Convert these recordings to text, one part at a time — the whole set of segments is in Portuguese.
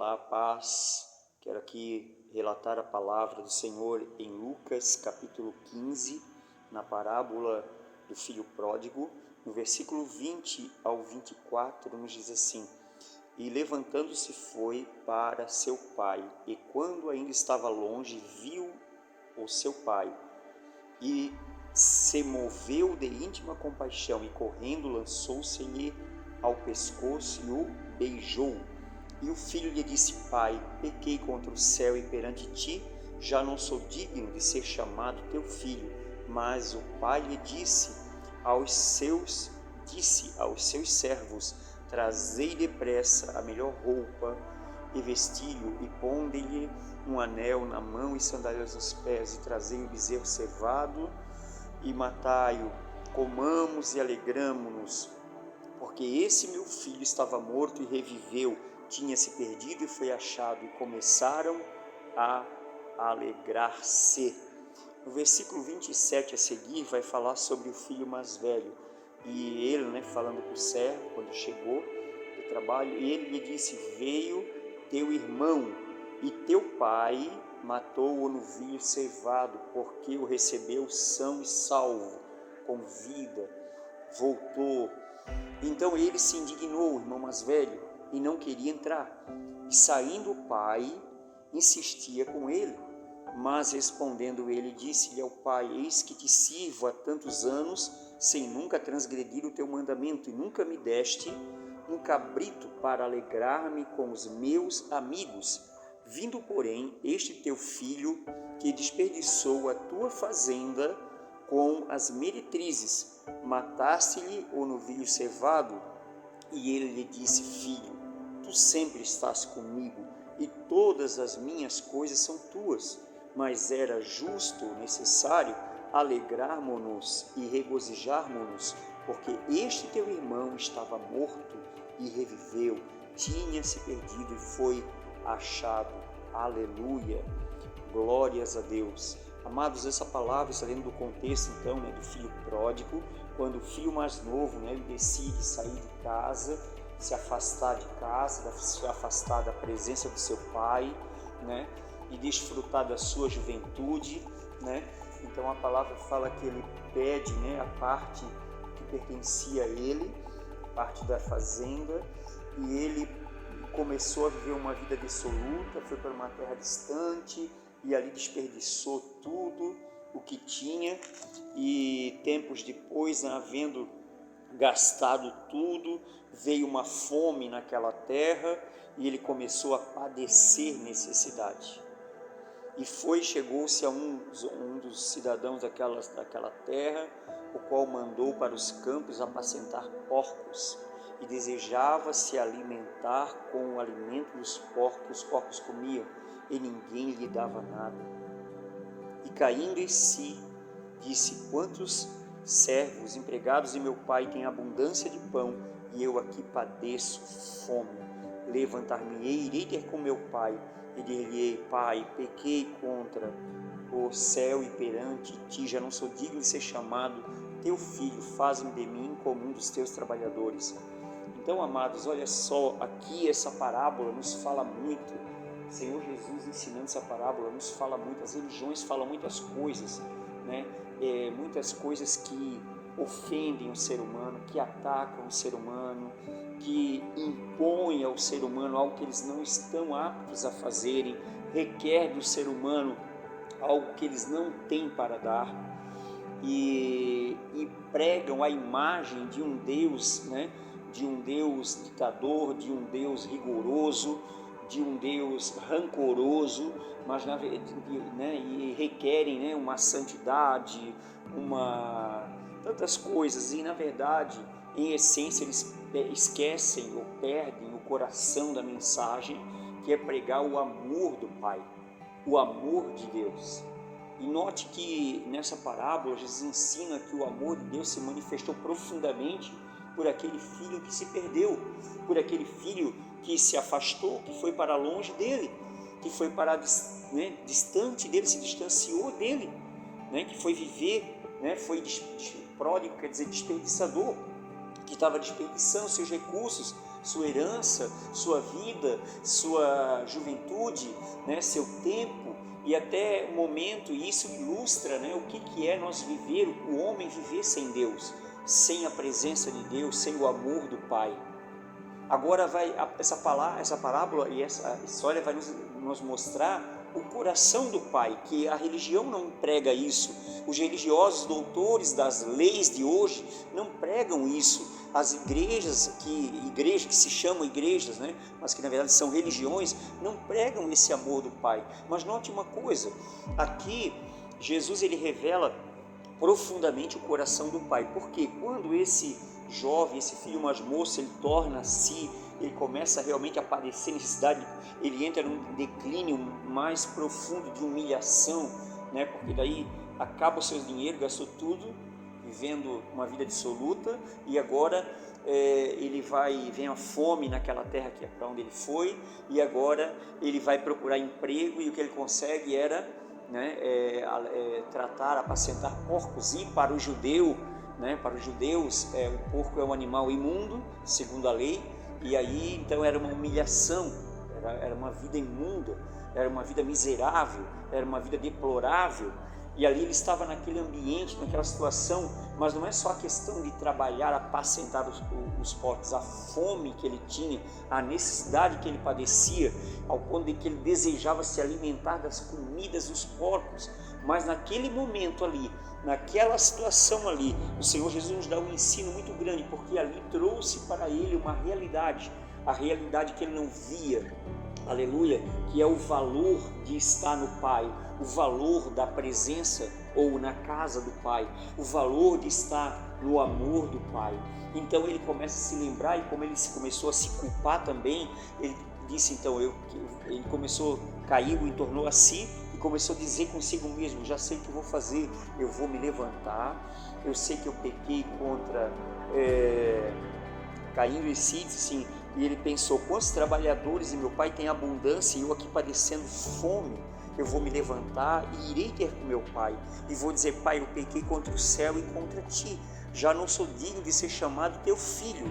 Olá, paz. Quero aqui relatar a palavra do Senhor em Lucas, capítulo 15, na parábola do filho pródigo, no versículo 20 ao 24, nos diz assim: E levantando-se foi para seu pai, e quando ainda estava longe, viu o seu pai, e se moveu de íntima compaixão, e correndo lançou-se-lhe ao pescoço e o beijou. E o filho lhe disse: Pai, pequei contra o céu e perante ti, já não sou digno de ser chamado teu filho. Mas o pai lhe disse aos seus servos: Trazei depressa a melhor roupa e vestiu, e ponde-lhe um anel na mão e sandálias nos pés, e trazei o bezerro cevado e matai-o. Comamos e alegramo-nos, porque esse meu filho estava morto e reviveu, tinha se perdido e foi achado, e começaram a alegrar-se. No versículo 27 a seguir vai falar sobre o filho mais velho, e ele, falando com o servo, quando chegou do trabalho, ele lhe disse: Veio teu irmão, e teu pai matou o novilho cevado, porque o recebeu são e salvo, com vida, voltou. Então ele se indignou, o irmão mais velho, e não queria entrar. E saindo o pai, insistia com ele. Mas respondendo ele, disse-lhe ao pai: Eis que te sirvo há tantos anos, sem nunca transgredir o teu mandamento, e nunca me deste um cabrito para alegrar-me com os meus amigos. Vindo, porém, este teu filho, que desperdiçou a tua fazenda com as meretrizes, mataste-lhe o novilho cevado. E ele lhe disse: Filho, tu sempre estás comigo, e todas as minhas coisas são tuas. Mas era justo ou necessário alegrarmos-nos e regozijarmos-nos, porque este teu irmão estava morto e reviveu, tinha se perdido e foi achado. Aleluia! Glórias a Deus! Amados, essa palavra está dentro do contexto, então, do filho pródigo, quando o filho mais novo, ele decide sair de casa, se afastar de casa, se afastar da presença do seu pai, e desfrutar da sua juventude, Então a palavra fala que ele pede, a parte que pertencia a ele, parte da fazenda, e ele começou a viver uma vida dissoluta, foi para uma terra distante e ali desperdiçou tudo o que tinha, e tempos depois, havendo gastado tudo, veio uma fome naquela terra e ele começou a padecer necessidade. E chegou-se a um dos cidadãos daquela terra, o qual mandou para os campos apacentar porcos, e desejava se alimentar com o alimento dos porcos. Os porcos comiam, e ninguém lhe dava nada. E caindo em si, disse: Quantos servos, empregados de meu pai têm abundância de pão, e eu aqui padeço fome. Levantar-me-ei, irei ter com meu pai, e dir-lhe-ei: Pai, pequei contra o céu e perante ti, já não sou digno de ser chamado teu filho, faz-me de mim como um dos teus trabalhadores. Então, amados, olha só, aqui essa parábola nos fala muito. O Senhor Jesus, ensinando essa parábola, nos fala muito. As religiões falam muitas coisas, muitas coisas que ofendem o ser humano, que atacam o ser humano, que impõem ao ser humano algo que eles não estão aptos a fazerem, requer do ser humano algo que eles não têm para dar, e pregam a imagem de um Deus, de um Deus ditador, de um Deus rigoroso, de um Deus rancoroso, mas e requerem uma santidade, tantas coisas, e na verdade, em essência, eles esquecem ou perdem o coração da mensagem, que é pregar o amor do Pai, o amor de Deus. E note que nessa parábola Jesus ensina que o amor de Deus se manifestou profundamente por aquele filho que se perdeu, por aquele filho que se afastou, que foi para longe dele, que foi para distante dele, se distanciou dele, que foi viver, foi pródigo, quer dizer desperdiçador, que estava desperdiçando seus recursos, sua herança, sua vida, sua juventude, né, seu tempo e até o momento. E isso ilustra, né, o que é nós viver, o homem viver sem Deus, sem a presença de Deus, sem o amor do Pai. Agora essa parábola e essa história vai nos mostrar o coração do Pai, que a religião não prega isso. Os religiosos, doutores das leis de hoje, não pregam isso. As igrejas que se chamam igrejas, né, mas que na verdade são religiões, não pregam esse amor do Pai. Mas note uma coisa, aqui Jesus ele revela profundamente o coração do Pai, porque quando esse jovem, esse filho mais moço, ele torna-se, ele começa realmente a padecer necessidade, ele entra num declínio mais profundo de humilhação, né? Porque daí acaba o seu dinheiro, gastou tudo, vivendo uma vida dissoluta, e agora vem a fome naquela terra que é para onde ele foi, e agora ele vai procurar emprego, e o que ele consegue era, né, apacentar porcos. E para o judeu, né, para os judeus, o porco é um animal imundo, segundo a lei, e aí então era uma humilhação, era uma vida imunda, era uma vida miserável, era uma vida deplorável. E ali ele estava naquele ambiente, naquela situação, mas não é só a questão de trabalhar, apacentar os porcos, a fome que ele tinha, a necessidade que ele padecia, ao ponto de que ele desejava se alimentar das comidas dos porcos. Mas naquele momento ali, naquela situação ali, o Senhor Jesus nos dá um ensino muito grande, porque ali trouxe para ele uma realidade, a realidade que ele não via, aleluia, que é o valor de estar no Pai, o valor da presença ou na casa do Pai, o valor de estar no amor do Pai. Então ele começa a se lembrar, e como ele começou a se culpar também, ele disse então, ele caiu e tornou a si, e começou a dizer consigo mesmo: já sei o que eu vou fazer, eu vou me levantar, eu sei que eu pequei contra, caindo em si, assim. E ele pensou: quantos trabalhadores e meu pai tem abundância e eu aqui padecendo fome? Eu vou me levantar e irei ter com meu pai e vou dizer: pai, eu pequei contra o céu e contra ti, já não sou digno de ser chamado teu filho,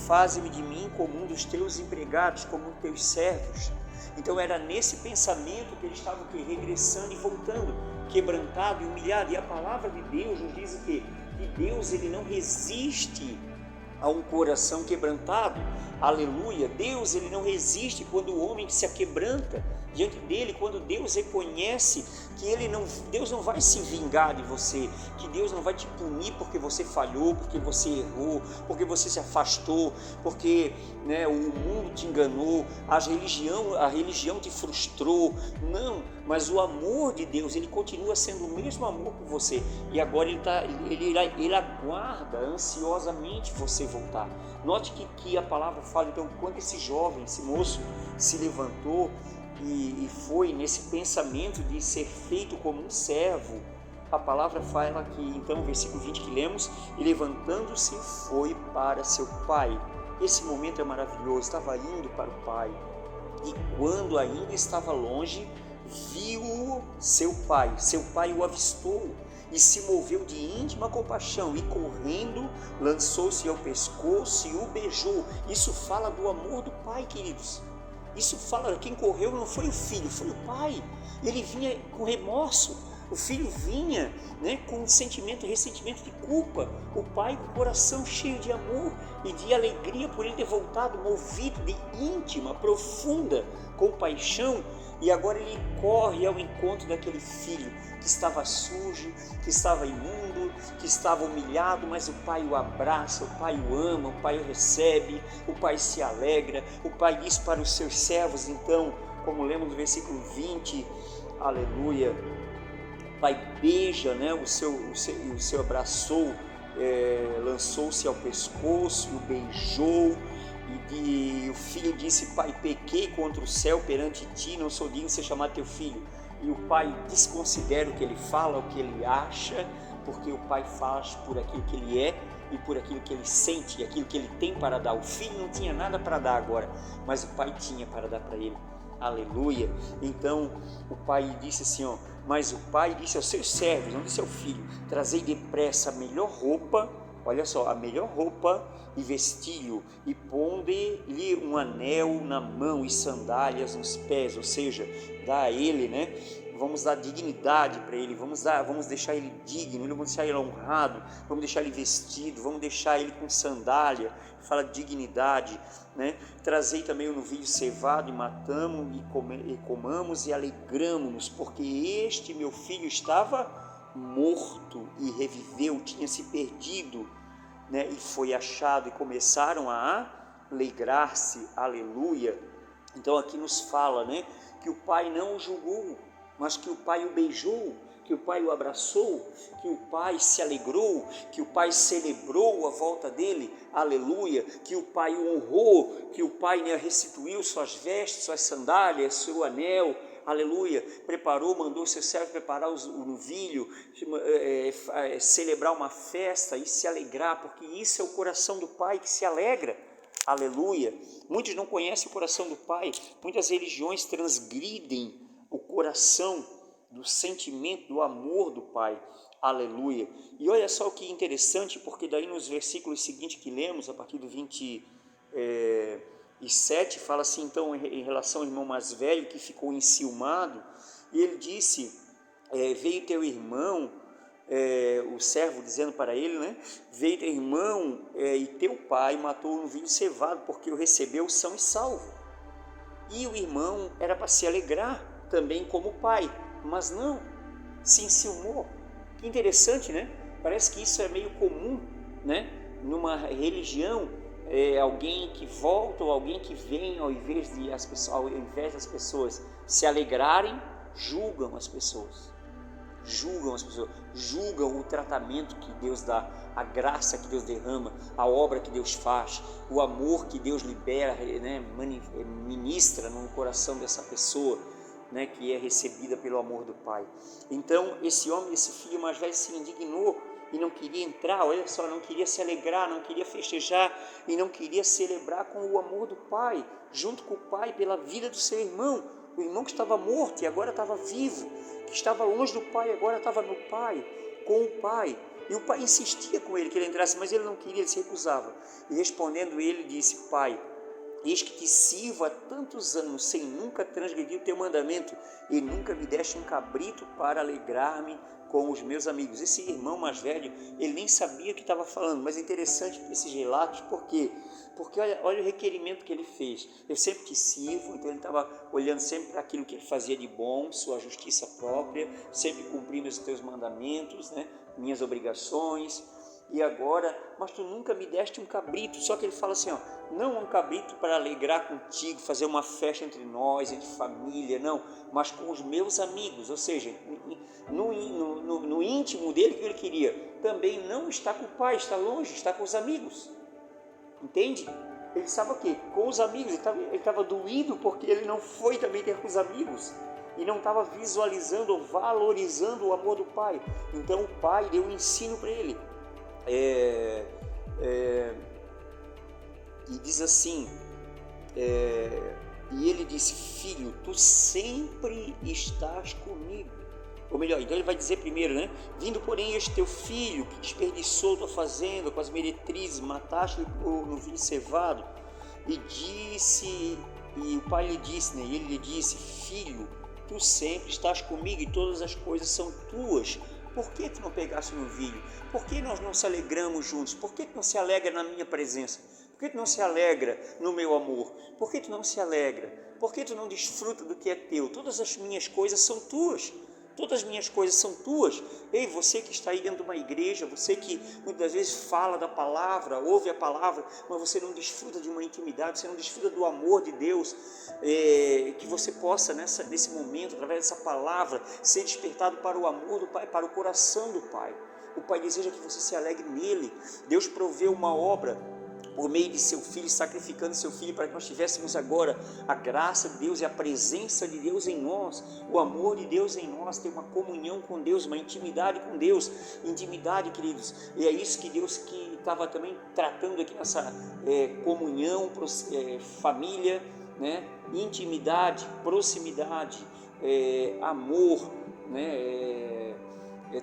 faze-me de mim como um dos teus empregados, como um dos teus servos. Então era nesse pensamento que ele estava regressando e voltando, quebrantado e humilhado. E a palavra de Deus nos diz que Deus ele não resiste a um coração quebrantado, aleluia. Deus ele não resiste quando o homem se aquebranta diante dele, quando Deus reconhece que Deus não vai se vingar de você, que Deus não vai te punir porque você falhou, porque você errou, porque você se afastou, porque, né, o mundo te enganou, a religião te frustrou. Não, mas o amor de Deus, ele continua sendo o mesmo amor por você, e agora ele aguarda ansiosamente você voltar. Note que a palavra fala, então, quando esse jovem, esse moço se levantou e foi nesse pensamento de ser feito como um servo, a palavra fala que, então, o versículo 20 que lemos: e levantando-se foi para seu pai. Esse momento é maravilhoso, estava indo para o pai, e quando ainda estava longe, viu seu pai o avistou, e se moveu de íntima compaixão, e correndo, lançou-se ao pescoço e o beijou. Isso fala do amor do pai, queridos. Isso fala, quem correu não foi o filho, foi o pai. Ele vinha com remorso, o filho vinha, né, com ressentimento de culpa. O pai com o coração cheio de amor e de alegria por ele ter voltado, movido de íntima, profunda compaixão. E agora ele corre ao encontro daquele filho que estava sujo, que estava imundo, que estava humilhado, mas o pai o abraça, o pai o ama, o pai o recebe, o pai se alegra. O pai diz para os seus servos, então, como lemos no versículo 20, aleluia, o pai beija, né, o seu abraçou, lançou-se ao pescoço e o beijou. E o filho disse: pai, pequei contra o céu perante ti, não sou digno de ser chamado teu filho. E o pai desconsidera o que ele fala, o que ele acha, porque o pai faz por aquilo que ele é e por aquilo que ele sente, aquilo que ele tem para dar. O filho não tinha nada para dar agora, mas o pai tinha para dar para ele. Aleluia. Então o pai disse assim, mas o pai disse aos seus servos, não disse ao filho: trazei depressa a melhor roupa olha só, a melhor roupa e vestiu, e ponde-lhe um anel na mão e sandálias nos pés, ou seja, dá a ele, né? Vamos dar dignidade para ele, vamos deixar ele digno, vamos deixar ele honrado, vamos deixar ele vestido, vamos deixar ele com sandália, fala de dignidade, né? Trazei também o novilho cevado e matamos e comamos e alegramo-nos, porque este meu filho estava morto e reviveu, tinha se perdido, né? E foi achado, e começaram a alegrar-se, aleluia. Então aqui nos fala, né, que o pai não o julgou, mas que o pai o beijou, que o pai o abraçou, que o pai se alegrou, que o pai celebrou a volta dele, aleluia, que o pai o honrou, que o pai, né, restituiu suas vestes, suas sandálias, seu anel, aleluia, preparou, mandou seu servo preparar o novilho, celebrar uma festa e se alegrar, porque isso é o coração do pai que se alegra, aleluia. Muitos não conhecem o coração do pai, muitas religiões transgridem o coração do sentimento, do amor do pai, aleluia. E olha só o que interessante, porque daí nos versículos seguintes que lemos, a partir do 27, fala assim, então, em relação ao irmão mais velho que ficou enciumado, e ele disse, veio teu irmão, o servo dizendo para ele, né, veio teu irmão e teu pai matou um novilho cevado, porque o recebeu são e salvo. E o irmão era para se alegrar também como o pai, mas não, se enciumou. Que interessante, né? Parece que isso é meio comum, né? Numa religião, alguém que volta ou alguém que vem, ao invés das pessoas se alegrarem, julgam as pessoas, julgam o tratamento que Deus dá, a graça que Deus derrama, a obra que Deus faz, o amor que Deus libera, né? Ministra no coração dessa pessoa, né, que é recebida pelo amor do pai. Então esse homem, esse filho mais velho se indignou e não queria entrar, olha só, não queria se alegrar, não queria festejar e não queria celebrar com o amor do pai, junto com o pai, pela vida do seu irmão, o irmão que estava morto e agora estava vivo, que estava longe do pai, agora estava no pai, com o pai. E o pai insistia com ele que ele entrasse, mas ele não queria, ele se recusava. E respondendo ele disse, pai, eis que te sirvo há tantos anos, sem nunca transgredir o teu mandamento, e nunca me deste um cabrito para alegrar-me com os meus amigos. Esse irmão mais velho, ele nem sabia o que estava falando, mas é interessante esses relatos, por quê? Porque olha o requerimento que ele fez. Eu sempre te sirvo, então ele estava olhando sempre para aquilo que ele fazia de bom, sua justiça própria, sempre cumprindo os teus mandamentos, né? Minhas obrigações. E agora, mas tu nunca me deste um cabrito. Só que ele fala assim, ó, não um cabrito para alegrar contigo, fazer uma festa entre nós, entre família, não, mas com os meus amigos. Ou seja, no íntimo dele, que ele queria também não está com o pai, está longe, está com os amigos, entende? Ele estava o quê? Com os amigos. Ele estava doído porque ele não foi também ter com os amigos e não estava visualizando ou valorizando o amor do pai. Então o pai deu um ensino para ele. E diz assim, e ele disse, filho, tu sempre estás comigo. Ou melhor, então ele vai dizer primeiro, né? Vindo porém este teu filho, que desperdiçou tua fazenda com as meretrizes, mataste o novilho cevado, e o pai lhe disse, né? E ele lhe disse, filho, tu sempre estás comigo e todas as coisas são tuas. Por que tu não pegaste o novilho? Por que nós não se alegramos juntos? Por que tu não se alegra na minha presença? Por que tu não se alegra no meu amor? Por que tu não se alegra? Por que tu não desfruta do que é teu? Todas as minhas coisas são tuas. Todas as minhas coisas são tuas. Ei, você que está aí dentro de uma igreja, você que muitas vezes fala da palavra, ouve a palavra, mas você não desfruta de uma intimidade, você não desfruta do amor de Deus, que você possa nesse momento, através dessa palavra, ser despertado para o amor do Pai, para o coração do Pai. O Pai deseja que você se alegre nele. Deus proveu uma obra por meio de seu Filho, sacrificando seu Filho para que nós tivéssemos agora a graça de Deus e a presença de Deus em nós, o amor de Deus em nós, ter uma comunhão com Deus, uma intimidade com Deus, intimidade, queridos, e é isso que Deus que estava também tratando aqui nessa comunhão, família, né? Intimidade, proximidade, amor, né?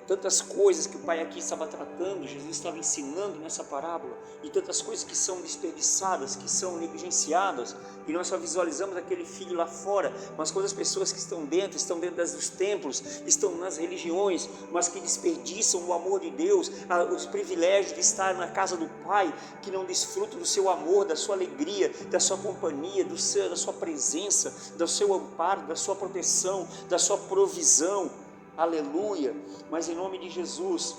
tantas coisas que o pai aqui estava tratando, Jesus estava ensinando nessa parábola, e tantas coisas que são desperdiçadas, que são negligenciadas, e nós só visualizamos aquele filho lá fora, mas quando as pessoas que estão dentro dos templos, estão nas religiões, mas que desperdiçam o amor de Deus, os privilégios de estar na casa do Pai, que não desfrutam do seu amor, da sua alegria, da sua companhia, da sua presença, do seu amparo, da sua proteção, da sua provisão. Aleluia, mas em nome de Jesus.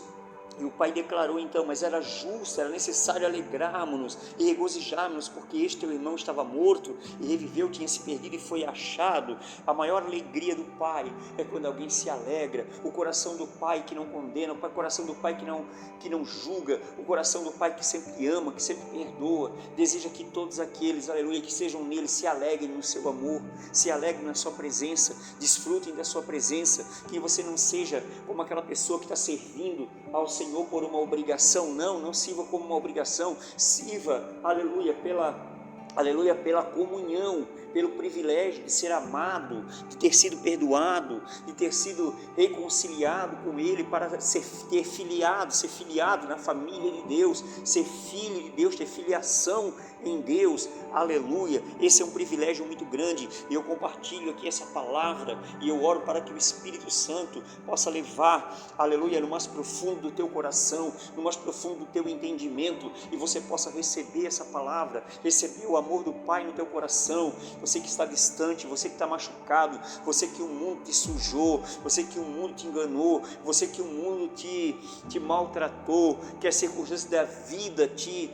E o pai declarou então, mas era justo, era necessário alegrarmos-nos e regozijarmos, porque este teu irmão estava morto e reviveu, tinha se perdido e foi achado. A maior alegria do pai é quando alguém se alegra, o coração do pai que não condena, o coração do pai que não julga, o coração do pai que sempre ama, que sempre perdoa, deseja que todos aqueles, aleluia, que sejam nele, se alegrem no seu amor, se alegrem na sua presença, desfrutem da sua presença, que você não seja como aquela pessoa que está servindo ao Senhor por uma obrigação. Não sirva como uma obrigação, sirva, aleluia, pela comunhão, pelo privilégio de ser amado, de ter sido perdoado, de ter sido reconciliado com Ele, para ser filiado na família de Deus, ser filho de Deus, ter filiação em Deus. Aleluia, esse é um privilégio muito grande, e eu compartilho aqui essa palavra, e eu oro para que o Espírito Santo possa levar, aleluia, no mais profundo do teu coração, no mais profundo do teu entendimento, e você possa receber essa palavra, receber o amor do Pai no teu coração. Você que está distante, você que está machucado, você que o mundo te sujou, você que o mundo te enganou, você que o mundo te maltratou, que as circunstâncias da vida te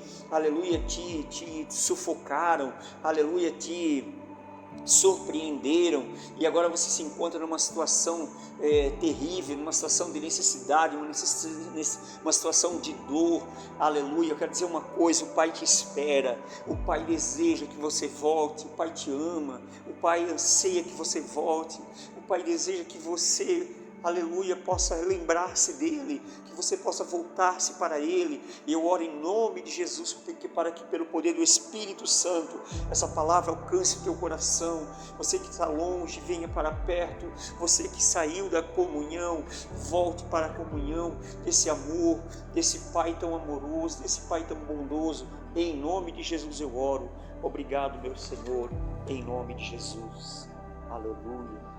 sufocaram, aleluia, te surpreenderam, e agora você se encontra numa situação terrível, numa situação de necessidade, uma situação de dor. Aleluia, eu quero dizer uma coisa: o Pai te espera, o Pai deseja que você volte, o Pai te ama, o Pai anseia que você volte, o Pai deseja que você, aleluia, possa lembrar-se dele, que você possa voltar-se para ele. E eu oro em nome de Jesus, para que pelo poder do Espírito Santo, essa palavra alcance o teu coração. Você que está longe, venha para perto. Você que saiu da comunhão, volte para a comunhão desse amor, desse Pai tão amoroso, desse Pai tão bondoso. Em nome de Jesus eu oro. Obrigado, meu Senhor, em nome de Jesus. Aleluia.